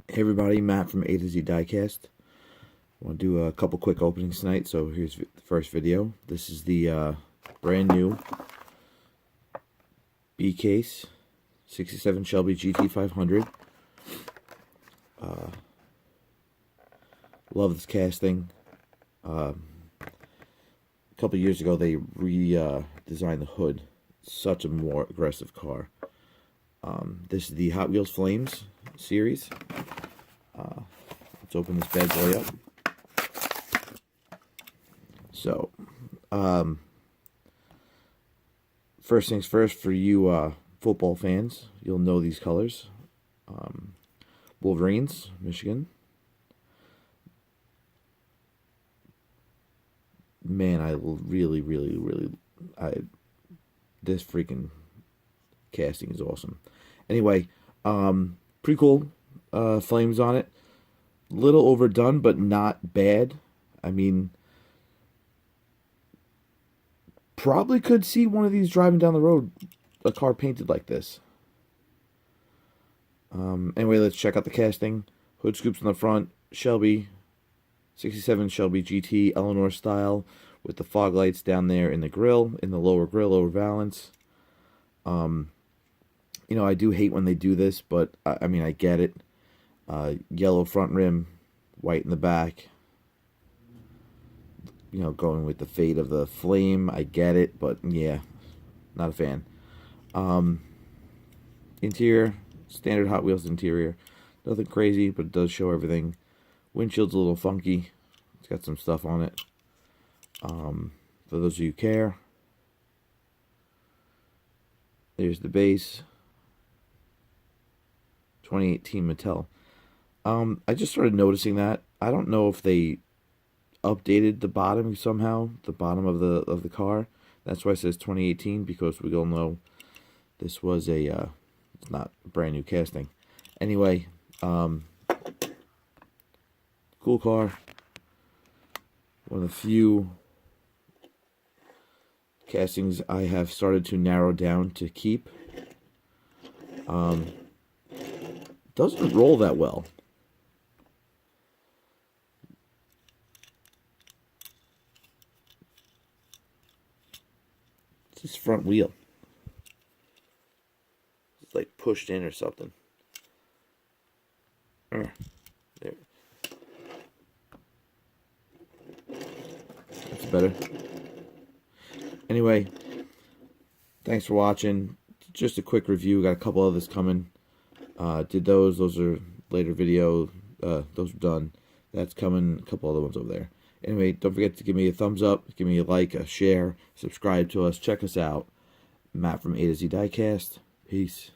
Hey everybody, Matt from A to Z Diecast. I want to do a couple quick openings tonight, so here's the first video. This is the brand new B case, 67 Shelby GT500. Love this casting. A couple years ago they redesigned the hood. Such a more aggressive car. This is the Hot Wheels Flames series. Let's open this bad boy up. So, first things first, for you football fans, you'll know these colors. Wolverines, Michigan. Man, I really, this freaking casting is awesome. Anyway, pretty cool flames on it. Little overdone, but not bad. I mean, probably could see one of these driving down the road, a car painted like this. Anyway, let's check out the casting. Hood scoops in the front. Shelby, 67 Shelby GT, Eleanor style, with the fog lights down there in the grill, in the lower grill, lower valance. You know, I do hate when they do this, but I mean, I get it. Yellow front rim, white in the back. You know, going with the fade of the flame, I get it, but yeah, not a fan. Interior, standard Hot Wheels interior. Nothing crazy, but it does show everything. Windshield's a little funky. It's got some stuff on it. For those of you who care. There's the base. 2018 Mattel. I just started noticing that. I don't know if they updated the bottom somehow, the bottom of the car. That's why it says 2018, because we all know this was a it's not a brand new casting. Anyway, cool car. One of the few castings I have started to narrow down to keep. Doesn't roll that well. It's this front wheel. It's like pushed in or something. There. That's better. Anyway, thanks for watching. Just a quick review. Got a couple others coming. Did those. Those are later video. Those are done. That's coming. A couple other ones over there. Anyway, don't forget to give me a thumbs up. Give me a like, a share. Subscribe to us. Check us out. Matt from A to Z Diecast. Peace.